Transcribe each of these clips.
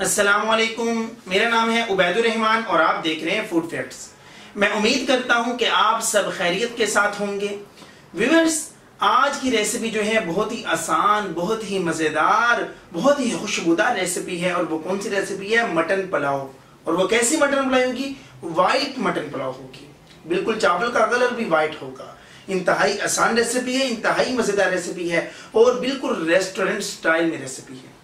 अस्सलामुअलैकुम, मेरा नाम है उबैदुर रहमान और आप देख रहे हैं फूड फैक्ट्स। मैं उम्मीद करता हूं कि आप सब खैरियत के साथ होंगे। व्यूअर्स, आज की रेसिपी जो है बहुत ही आसान, बहुत ही मज़ेदार, बहुत ही खुशबूदार रेसिपी है। और वो कौन सी रेसिपी है? मटन पुलाव। और वो कैसी मटन पुलाव होगी? वाइट मटन पुलाव होगी। बिल्कुल चावल का कलर भी वाइट होगा। इंतहाई आसान रेसिपी है, इंतहाई मज़ेदार रेसिपी है और बिल्कुल रेस्टोरेंट स्टाइल में रेसिपी है।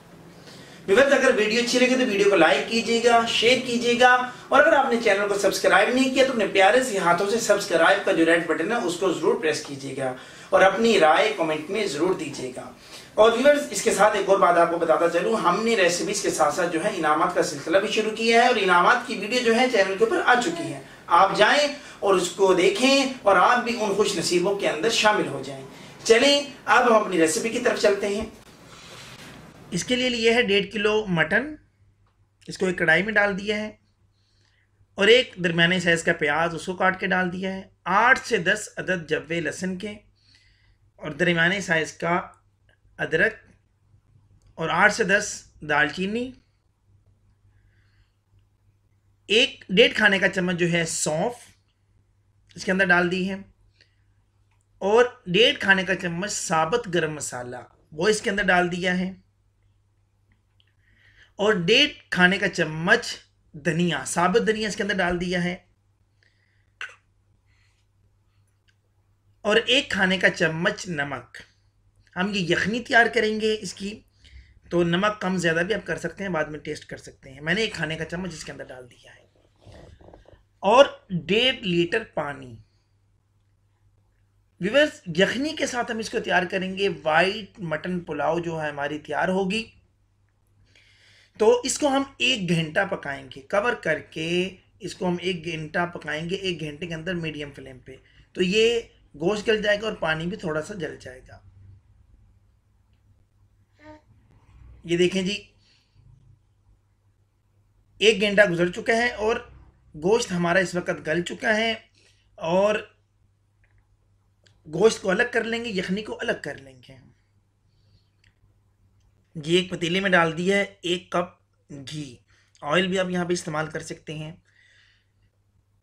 व्यूअर्स, अगर वीडियो अच्छी लगे तो वीडियो को लाइक कीजिएगा, शेयर कीजिएगा और अगर आपने चैनल को सब्सक्राइब नहीं किया तो अपने प्यारे से हाथों से सब्सक्राइब का जो रेड बटन है उसको जरूर प्रेस कीजिएगा और अपनी राय कमेंट में जरूर दीजिएगा। और व्यूअर्स, इसके साथ एक और बात आपको बताता चलूं, हमने रेसिपीज के साथ साथ जो है इनामात का सिलसिला भी शुरू किया है और इनामात की वीडियो जो है चैनल के ऊपर आ चुकी है। आप जाएं और उसको देखें और आप भी उन खुश नसीबों के अंदर शामिल हो जाएं। चलें, अब हम अपनी रेसिपी की तरफ चलते हैं। इसके लिए लिए है 1.5 किलो मटन। इसको एक कढ़ाई में डाल दिया है और एक दरमियाने साइज का प्याज उसको काट के डाल दिया है। 8 से 10 अदद जव्वे लहसुन के और दरमियाने साइज का अदरक और 8 से 10 दालचीनी, 1.5 खाने का चम्मच जो है सौंफ इसके अंदर डाल दी है और 1.5 खाने का चम्मच साबुत गरम मसाला वो इसके अंदर डाल दिया है और 1.5 खाने का चम्मच धनिया, साबुत धनिया इसके अंदर डाल दिया है और 1 खाने का चम्मच नमक। हम ये यखनी तैयार करेंगे इसकी, तो नमक कम ज़्यादा भी आप कर सकते हैं, बाद में टेस्ट कर सकते हैं। मैंने 1 खाने का चम्मच इसके अंदर डाल दिया है और 1.5 लीटर पानी। व्यूअर्स, यखनी के साथ हम इसको तैयार करेंगे। वाइट मटन पुलाव जो है हमारी तैयार होगी, तो इसको हम 1 घंटा पकाएंगे कवर करके। इसको हम 1 घंटा पकाएंगे, 1 घंटे के अंदर मीडियम फ्लेम पे, तो ये गोश्त गल जाएगा और पानी भी थोड़ा सा जल जाएगा। ये देखें जी, 1 घंटा गुजर चुका है और गोश्त हमारा इस वक्त गल चुका है। और गोश्त को अलग कर लेंगे, यखनी को अलग कर लेंगे। घी एक पतीले में डाल दिया है, 1 कप घी, ऑयल भी आप यहाँ पे इस्तेमाल कर सकते हैं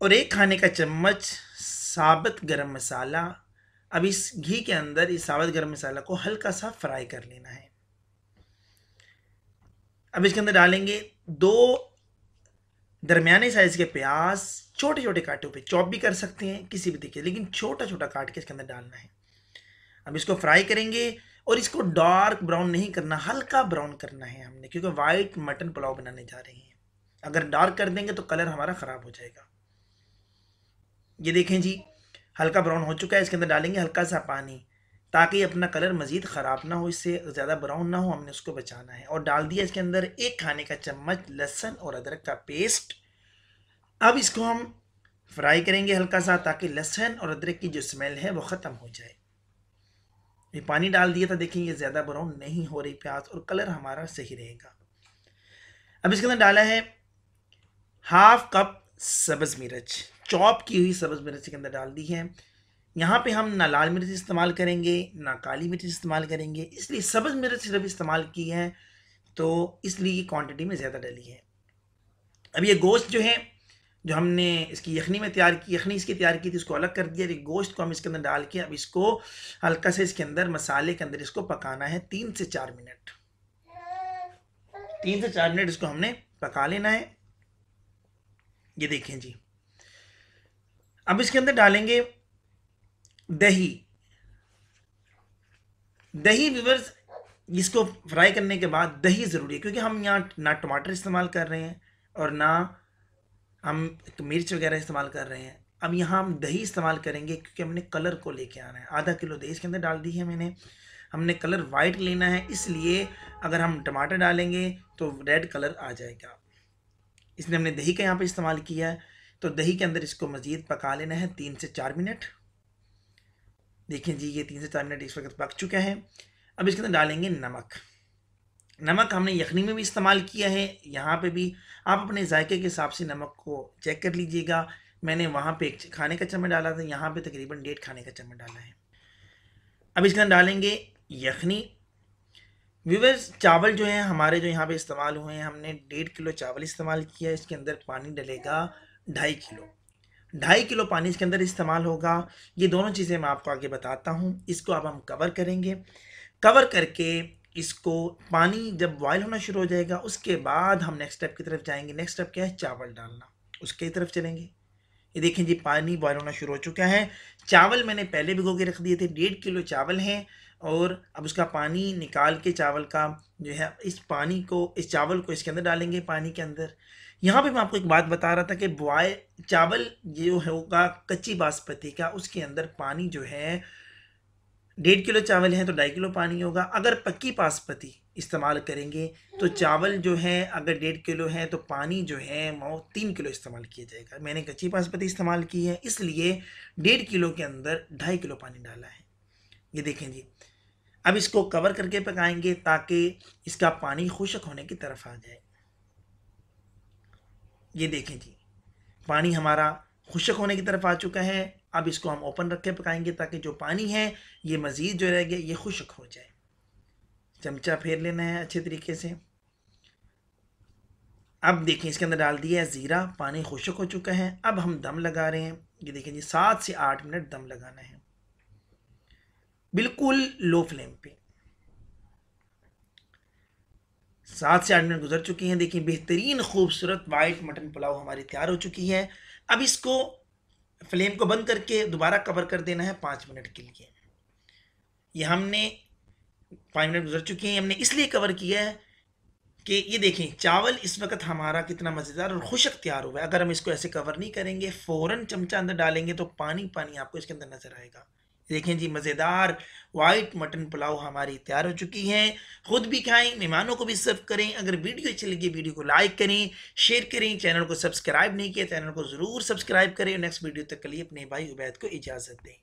और 1 खाने का चम्मच साबुत गरम मसाला। अब इस घी के अंदर इस साबुत गरम मसाला को हल्का सा फ्राई कर लेना है। अब इसके अंदर डालेंगे 2 दरमियाने साइज के प्याज, छोटे छोटे काटों पे, चॉप भी कर सकते हैं किसी भी तरीके, लेकिन छोटा छोटा काट के इसके अंदर डालना है। अब इसको फ्राई करेंगे और इसको डार्क ब्राउन नहीं करना, हल्का ब्राउन करना है हमने, क्योंकि वाइट मटन पुलाव बनाने जा रहे हैं। अगर डार्क कर देंगे तो कलर हमारा ख़राब हो जाएगा। ये देखें जी, हल्का ब्राउन हो चुका है। इसके अंदर डालेंगे हल्का सा पानी ताकि अपना कलर मज़ीद ख़राब ना हो, इससे ज़्यादा ब्राउन ना हो, हमने उसको बचाना है। और डाल दिया इसके अंदर 1 खाने का चम्मच लहसुन और अदरक का पेस्ट। अब इसको हम फ्राई करेंगे हल्का सा, ताकि लहसुन और अदरक की जो स्मेल है वो ख़त्म हो जाए। ये पानी डाल दिया था, देखिए ये ज़्यादा ब्राउन नहीं हो रही प्याज और कलर हमारा सही रहेगा। अब इसके अंदर डाला है 1/2 कप सब्ज़ मिर्च, चॉप की हुई सब्ज़ मिर्च के अंदर डाल दी है। यहाँ पे हम ना लाल मिर्च इस्तेमाल करेंगे ना काली मिर्च इस्तेमाल करेंगे, इसलिए सब्ज़ मिर्च सिर्फ इस्तेमाल की है, तो इसलिए क्वांटिटी में ज़्यादा डली है। अब ये गोश्त जो है, जो हमने इसकी यखनी में तैयार की, यखनी इसकी तैयार की थी, उसको अलग कर दिया। गोश्त को हम इसके अंदर डाल के अब इसको हल्का से इसके अंदर मसाले के अंदर इसको पकाना है 3 से 4 मिनट। 3 से 4 मिनट इसको हमने पका लेना है। ये देखें जी, अब इसके अंदर डालेंगे दही। दही व्यूअर्स, इसको फ्राई करने के बाद दही ज़रूरी है, क्योंकि हम यहाँ ना टमाटर इस्तेमाल कर रहे हैं और ना हम मिर्च वगैरह इस्तेमाल कर रहे हैं। अब यहाँ हम दही इस्तेमाल करेंगे क्योंकि हमने कलर को लेके आना है। आधा किलो दही इसके अंदर डाल दी है मैंने। हमने कलर वाइट लेना है, इसलिए अगर हम टमाटर डालेंगे तो रेड कलर आ जाएगा, इसलिए हमने दही का यहाँ पे इस्तेमाल किया है। तो दही के अंदर इसको मज़ीद पका लेना है 3 से 4 मिनट। देखिए जी, ये 3 से 4 मिनट इस वक्त पक चुका है। अब इसके अंदर डालेंगे नमक। नमक हमने यखनी में भी इस्तेमाल किया है, यहाँ पे भी आप अपने जायके के हिसाब से नमक को चेक कर लीजिएगा। मैंने वहाँ पे 1 खाने का चम्मच डाला था, यहाँ पे तकरीबन 1.5 खाने का चम्मच डाला है। अब इसके अंदर डालेंगे यखनी, व्यूअर्स, चावल जो है हमारे जो यहाँ पे इस्तेमाल हुए हैं, हमने 1.5 किलो चावल इस्तेमाल किया है। इसके अंदर पानी डलेगा 2.5 किलो। 2.5 किलो पानी इसके अंदर इस्तेमाल होगा। ये दोनों चीज़ें मैं आपको आगे बताता हूँ। इसको अब हम कवर करेंगे। कवर करके इसको पानी जब बॉयल होना शुरू हो जाएगा, उसके बाद हम नेक्स्ट स्टेप की तरफ जाएंगे। नेक्स्ट स्टेप क्या है? चावल डालना, उसके तरफ चलेंगे। ये देखें जी, पानी बॉयल होना शुरू हो चुका है। चावल मैंने पहले भिगो के रख दिए थे, 1.5 किलो चावल हैं। और अब उसका पानी निकाल के चावल का जो है, इस पानी को, इस चावल को इसके अंदर डालेंगे, पानी के अंदर। यहाँ पे मैं आपको एक बात बता रहा था कि बॉयल चावल जो होगा कच्ची बासमती का, उसके अंदर पानी जो है 1.5 किलो चावल है तो 2.5 किलो पानी होगा। अगर पक्की बासमती इस्तेमाल करेंगे तो चावल जो है अगर 1.5 किलो है तो पानी जो है वो 3 किलो इस्तेमाल किया जाएगा। मैंने कच्ची बासमती इस्तेमाल की है, इसलिए 1.5 किलो के अंदर 2.5 किलो पानी डाला है। ये देखें जी, अब इसको कवर करके पकाएंगे ताकि इसका पानी खुश्क होने की तरफ आ जाए। ये देखें जी, पानी हमारा खुश्क होने की तरफ आ चुका है। अब इसको हम ओपन रख के पकाएंगे ताकि जो पानी है ये मज़ीद जो रह गया ये खुश्क हो जाए। चमचा फेर लेना है अच्छे तरीके से। अब देखिए, इसके अंदर डाल दिया है ज़ीरा, पानी खुश्क हो चुका है। अब हम दम लगा रहे हैं। ये देखिए जी, 7 से 8 मिनट दम लगाना है, बिल्कुल लो फ्लेम पे। 7 से 8 मिनट गुजर चुकी हैं। देखिए, बेहतरीन खूबसूरत वाइट मटन पुलाव हमारी तैयार हो चुकी है। अब इसको फ्लेम को बंद करके दोबारा कवर कर देना है 5 मिनट के लिए। ये हमने 5 मिनट गुजर चुके हैं। हमने इसलिए कवर किया है कि ये देखें चावल इस वक्त हमारा कितना मज़ेदार और खुश्क तैयार हुआ है। अगर हम इसको ऐसे कवर नहीं करेंगे, फ़ौरन चमचा अंदर डालेंगे तो पानी पानी आपको इसके अंदर नज़र आएगा। देखें जी, मज़ेदार वाइट मटन पुलाव हमारी तैयार हो चुकी है। खुद भी खाएं, मेहमानों को भी सर्व करें। अगर वीडियो अच्छी लगी, वीडियो को लाइक करें, शेयर करें। चैनल को सब्सक्राइब नहीं किया, चैनल को ज़रूर सब्सक्राइब करें। नेक्स्ट वीडियो तक के लिए अपने भाई उबैद को इजाज़त दें।